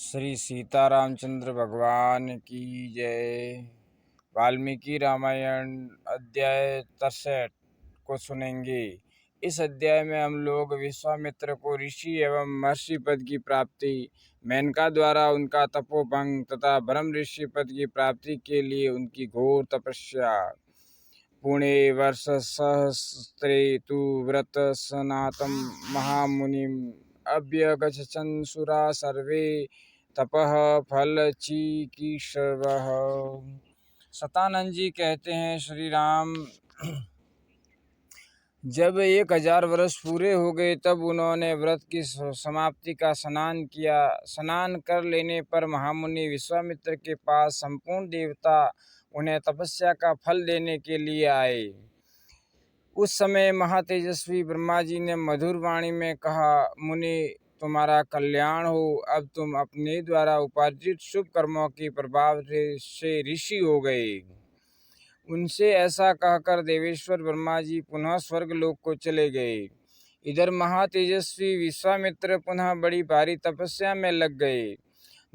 श्री सीतारामचंद्र भगवान की जय। वाल्मीकि रामायण अध्याय 63 को सुनेंगे। इस अध्याय में हम लोग विश्वामित्र को ऋषि एवं महर्षि पद की प्राप्ति, मेनका द्वारा उनका तपोभंग तथा ब्रह्म ऋषि पद की प्राप्ति के लिए उनकी घोर तपस्या, पुणे वर्ष सहस्रे तु व्रत सनातम महामुनिम अभ्यगच्छन् सुरा सर्वे तपः फल चिकीर्षवः। सतानंद जी कहते हैं, श्री राम जब 1000 वर्ष पूरे हो गए तब उन्होंने व्रत की समाप्ति का स्नान किया। स्नान कर लेने पर महामुनि विश्वामित्र के पास संपूर्ण देवता उन्हें तपस्या का फल देने के लिए आए। उस समय महातेजस्वी ब्रह्मा जी ने मधुर वाणी में कहा, मुनि तुम्हारा कल्याण हो। अब तुम अपने द्वारा उपार्जित शुभ कर्मों के प्रभाव से ऋषि हो गए। उनसे ऐसा कहकर देवेश्वर ब्रह्मा जी पुनः स्वर्गलोक को चले गए। इधर महातेजस्वी विश्वामित्र पुनः बड़ी भारी तपस्या में लग गए।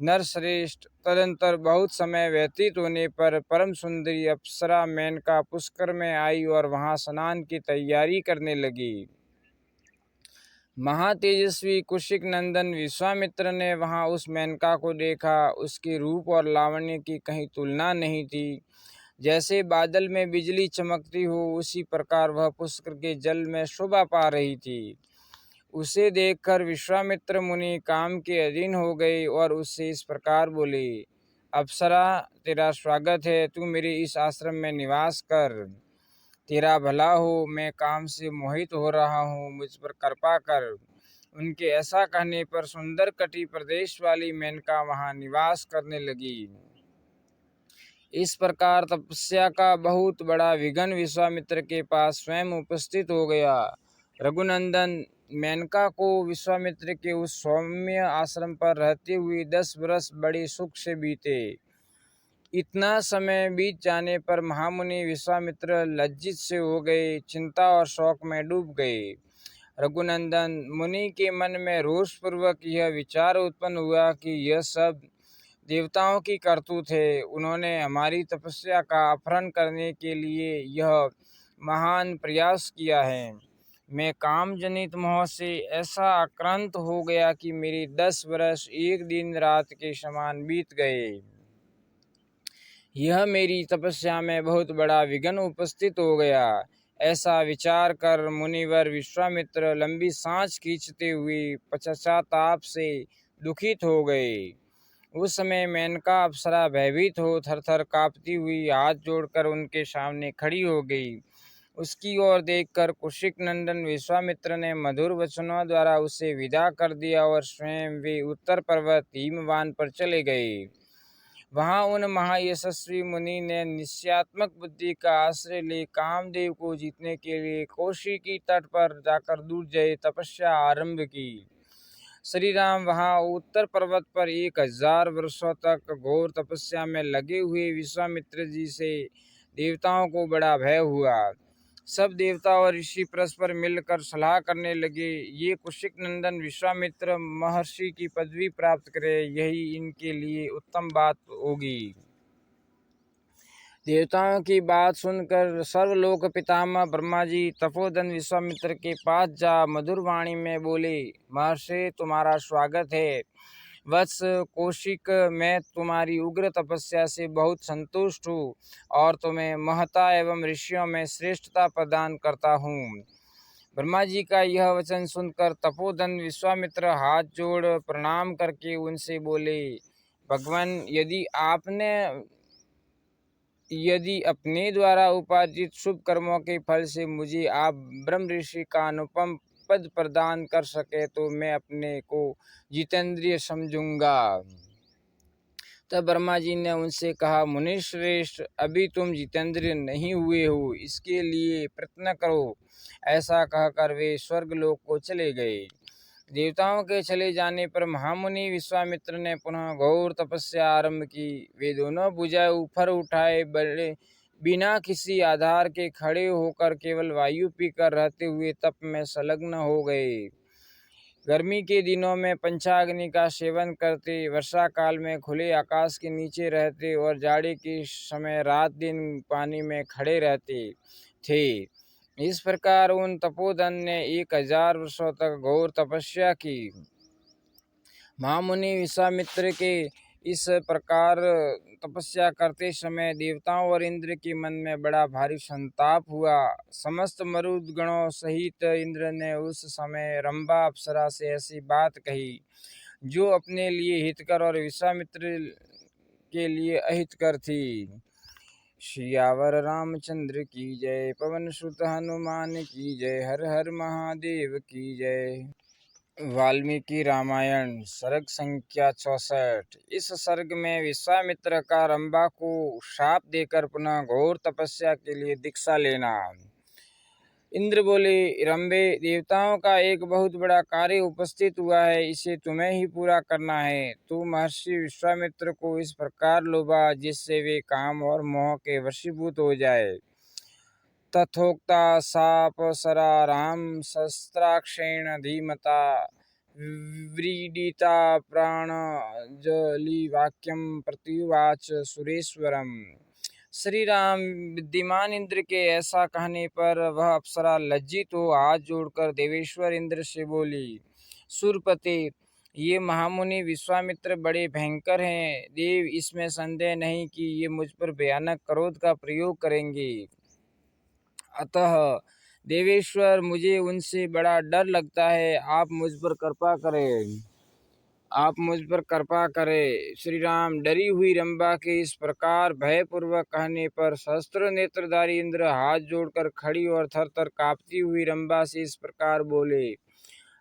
नरश्रेष्ठ तदंतर बहुत समय व्यतीत होने पर परम सुंदरी अप्सरा मेनका पुष्कर में आई और वहां स्नान की तैयारी करने लगी। महातेजस्वी कुशिक नंदन विश्वामित्र ने वहां उस मेनका को देखा। उसके रूप और लावण्य की कहीं तुलना नहीं थी। जैसे बादल में बिजली चमकती हो, उसी प्रकार वह पुष्कर के जल में शोभा पा रही थी। उसे देखकर विश्वामित्र मुनि काम के अधीन हो गए और उससे इस प्रकार बोले, अप्सरा तेरा स्वागत है, तू मेरे इस आश्रम में निवास कर। तेरा भला हो, मैं काम से मोहित हो रहा हूँ, मुझ पर कृपा कर। उनके ऐसा कहने पर सुंदर कटी प्रदेश वाली मेनका वहाँ निवास करने लगी। इस प्रकार तपस्या का बहुत बड़ा विघ्न विश्वामित्र के पास स्वयं उपस्थित हो गया। रघुनंदन मेनका को विश्वामित्र के उस सौम्य आश्रम पर रहते हुए 10 वर्ष बड़े सुख से बीते। इतना समय बीत जाने पर महामुनि विश्वामित्र लज्जित से हो गए, चिंता और शोक में डूब गए। रघुनंदन मुनि के मन में रोषपूर्वक यह विचार उत्पन्न हुआ कि यह सब देवताओं की करतूत है। उन्होंने हमारी तपस्या का अपहरण करने के लिए यह महान प्रयास किया है। मैं काम जनित मोह से ऐसा आक्रांत हो गया कि मेरे 10 वर्ष एक दिन रात के समान बीत गए। यह मेरी तपस्या में बहुत बड़ा विघ्न उपस्थित हो गया। ऐसा विचार कर मुनिवर विश्वामित्र लंबी सांस खींचते हुए पश्चाताप से दुखित हो गए। उस समय मेनका अप्सरा भयभीत हो थरथर कांपती हुई हाथ जोड़कर उनके सामने खड़ी हो गई। उसकी ओर देखकर कुशिक नंदन विश्वामित्र ने मधुर वचनों द्वारा उसे विदा कर दिया और स्वयं वे उत्तर पर्वत हिमवान पर चले गए। वहां उन महायशस्वी मुनि ने निश्चयात्मक बुद्धि का आश्रय ले कामदेव को जीतने के लिए कोशी की तट पर जाकर दुर्जय तपस्या आरंभ की। श्री राम वहां उत्तर पर्वत पर 1000 वर्षों तक घोर तपस्या में लगे हुए विश्वामित्र जी से देवताओं को बड़ा भय हुआ। सब देवता और ऋषि परस्पर मिलकर सलाह करने लगे, ये कुशिक नंदन विश्वामित्र महर्षि की पदवी प्राप्त करे, यही इनके लिए उत्तम बात होगी। देवताओं की बात सुनकर सर्वलोक पितामह ब्रह्मा जी तपोधन विश्वामित्र के पास जा मधुर वाणी में बोले, महर्षि तुम्हारा स्वागत है। वत्स कौशिक, मैं तुम्हारी उग्र तपस्या से बहुत संतुष्ट हूँ और तुम्हें महता एवं ऋषियों में श्रेष्ठता प्रदान करता हूँ। ब्रह्मा जी का यह वचन सुनकर तपोधन विश्वामित्र हाथ जोड़ प्रणाम करके उनसे बोले, भगवान यदि अपने द्वारा उपार्जित शुभ कर्मों के फल से मुझे आप ब्रह्म ऋषि का अनुपम पद प्रदान कर सके तो मैं अपने को जितेंद्रिय समझूंगा। तब ब्रह्मा जी ने उनसे कहा, मुनिश्रेष्ठ, अभी तुम जितेंद्रिय नहीं हुए हो, इसके लिए प्रयत्न करो। ऐसा कहकर वे स्वर्गलोक को चले गए। देवताओं के चले जाने पर महामुनि विश्वामित्र ने पुनः घोर तपस्या आरंभ की। वे दोनों भुजाएं ऊपर उठाए बड़े बिना किसी आधार के खड़े होकर केवल वायु पीकर रहते हुए तप में संलग्न हो गए। गर्मी के दिनों में पंचाग्नि का सेवन करते, वर्षा काल में खुले आकाश के नीचे रहते और जाड़े के समय रात दिन पानी में खड़े रहते थे। इस प्रकार उन तपोधन ने 1000 वर्षों तक घोर तपस्या की। महामुनि विश्वामित्र के इस प्रकार तपस्या करते समय देवताओं और इंद्र के मन में बड़ा भारी संताप हुआ। समस्त मरुदगणों सहित इंद्र ने उस समय रंभा अप्सरा से ऐसी बात कही जो अपने लिए हितकर और विश्वामित्र के लिए अहितकर थी। सियावर रामचंद्र की जय, पवन सुत हनुमान की जय, हर हर महादेव की जय। वाल्मीकि रामायण सर्ग संख्या 64। इस सर्ग में विश्वामित्र का रंभा को शाप देकर पुनः घोर तपस्या के लिए दीक्षा लेना। इंद्र बोले, रंभे, देवताओं का एक बहुत बड़ा कार्य उपस्थित हुआ है, इसे तुम्हें ही पूरा करना है। तू महर्षि विश्वामित्र को इस प्रकार लोभा जिससे वे काम और मोह के वशीभूत हो जाए। तथोक्ता सापसरा राम शस्त्राक्षेण धीमता व्रीडिता प्राणजलिवाक्यं प्रत्युवाच सुरेश्वरम। श्री राम विद्यमान इंद्र के ऐसा कहने पर वह अप्सरा लज्जित हो हाथ जोड़कर देवेश्वर इंद्र से बोली, सुरपते, ये महामुनि विश्वामित्र बड़े भयंकर हैं। देव, इसमें संदेह नहीं कि ये मुझ पर भयानक क्रोध का प्रयोग करेंगे। अतः देवेश्वर, मुझे उनसे बड़ा डर लगता है। आप मुझ पर कृपा करें। श्री राम डरी हुई रंभा के इस प्रकार भयपूर्वक कहने पर सहस्त्र नेत्रधारी इंद्र हाथ जोड़कर खड़ी और थर थर कांपती हुई रंभा से इस प्रकार बोले,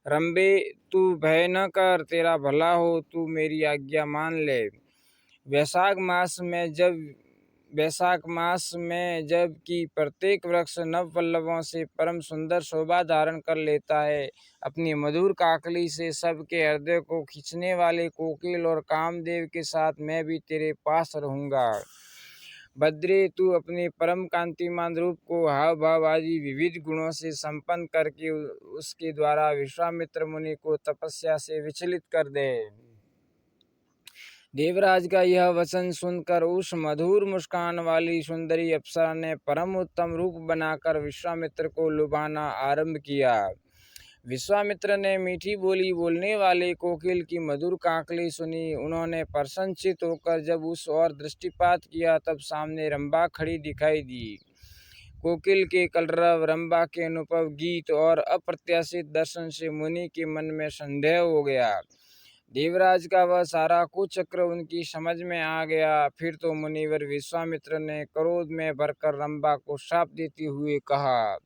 रंभे, तू भय न कर, तेरा भला हो, तू मेरी आज्ञा मान ले। वैशाख मास में जब कि प्रत्येक वृक्ष नव पल्लवों से परम सुंदर शोभा धारण कर लेता है, अपनी मधुर काकली से सबके हृदय को खींचने वाले कोकिल और कामदेव के साथ मैं भी तेरे पास रहूंगा। भद्रे, तू अपने परम कांतिमान रूप को हाव भाव आदि विविध गुणों से संपन्न करके उसके द्वारा विश्वामित्र मुनि को तपस्या से विचलित कर दे। देवराज का यह वचन सुनकर उस मधुर मुस्कान वाली सुंदरी अप्सरा ने परम उत्तम रूप बनाकर विश्वामित्र को लुभाना आरंभ किया। विश्वामित्र ने मीठी बोली बोलने वाले कोकिल की मधुर काकली सुनी। उन्होंने प्रसन्नचित होकर जब उस ओर दृष्टिपात किया तब सामने रंभा खड़ी दिखाई दी। कोकिल के कलरव, रंभा के अनुपम गीत और अप्रत्याशित दर्शन से मुनि के मन में संदेह हो गया। देवराज का वह सारा कुचक्र उनकी समझ में आ गया। फिर तो मुनिवर विश्वामित्र ने क्रोध में भरकर रंभा को शाप देते हुए कहा,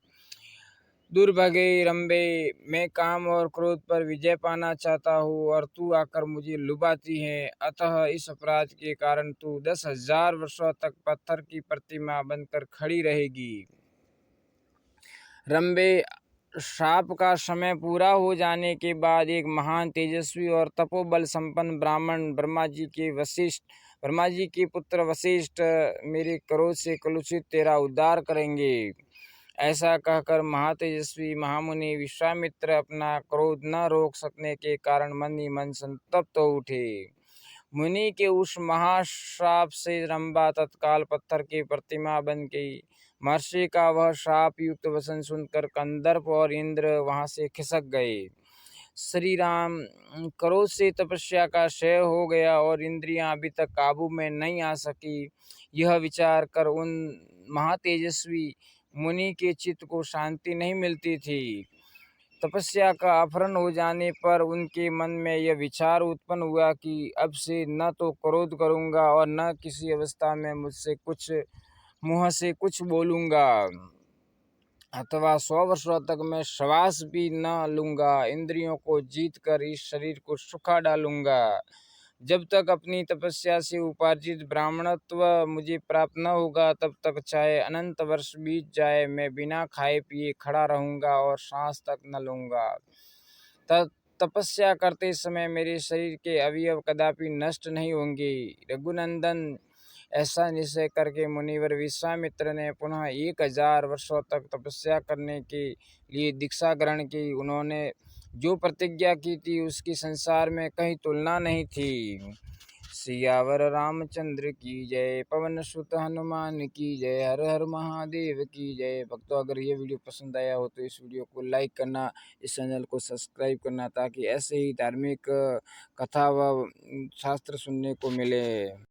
दुर्भागे रंभे, मैं काम और क्रोध पर विजय पाना चाहता हूँ और तू आकर मुझे लुभाती है। अतः इस अपराध के कारण तू 10,000 वर्षों तक पत्थर की प्रतिमा बनकर खड़ी रहेगी। रंभे, शाप का समय पूरा हो जाने के बाद एक महान तेजस्वी और तपोबल संपन्न ब्राह्मण ब्रह्मा जी के पुत्र वशिष्ठ मेरे क्रोध से कलुषित तेरा उद्धार करेंगे। ऐसा कहकर महातेजस्वी महामुनि विश्वामित्र अपना क्रोध न रोक सकने के कारण मन ही मन संतप्त हो उठे। मुनि के उस महाश्राप से रंभा तत्काल पत्थर की प्रतिमा बन गई। महर्षि का वह शाप युक्त वचन सुनकर कंदर्प और इंद्र वहां से खिसक गए। श्री राम क्रोध से तपस्या का क्षय हो गया और इंद्रियां अभी तक काबू में नहीं आ सकी। यह विचार कर उन महातेजस्वी मुनि के चित्त को शांति नहीं मिलती थी। तपस्या का अपहरण हो जाने पर उनके मन में यह विचार उत्पन्न हुआ कि अब से न तो क्रोध करूंगा और न किसी अवस्था में मुँह से कुछ बोलूंगा, अथवा 100 वर्षों तक मैं श्वास भी न लूंगा। इंद्रियों को जीत कर इस शरीर को सुखा डालूंगा। जब तक अपनी तपस्या से उपार्जित ब्राह्मणत्व मुझे प्राप्त न होगा तब तक चाहे अनंत वर्ष बीत जाए, मैं बिना खाए पिए खड़ा रहूंगा और सांस तक न लूंगा। तपस्या करते समय मेरे शरीर के अवयव कदापि नष्ट नहीं होंगे। रघुनंदन, ऐसा निश्चय करके मुनिवर विश्वामित्र ने पुनः 1000 वर्षों तक तपस्या करने के लिए दीक्षा ग्रहण की। उन्होंने जो प्रतिज्ञा की थी उसकी संसार में कहीं तुलना नहीं थी। सियावर रामचंद्र की जय, पवन सुत हनुमान की जय, हर हर महादेव की जय। भक्तों, अगर ये वीडियो पसंद आया हो तो इस वीडियो को लाइक करना, इस चैनल को सब्सक्राइब करना, ताकि ऐसे ही धार्मिक कथा व शास्त्र सुनने को मिले।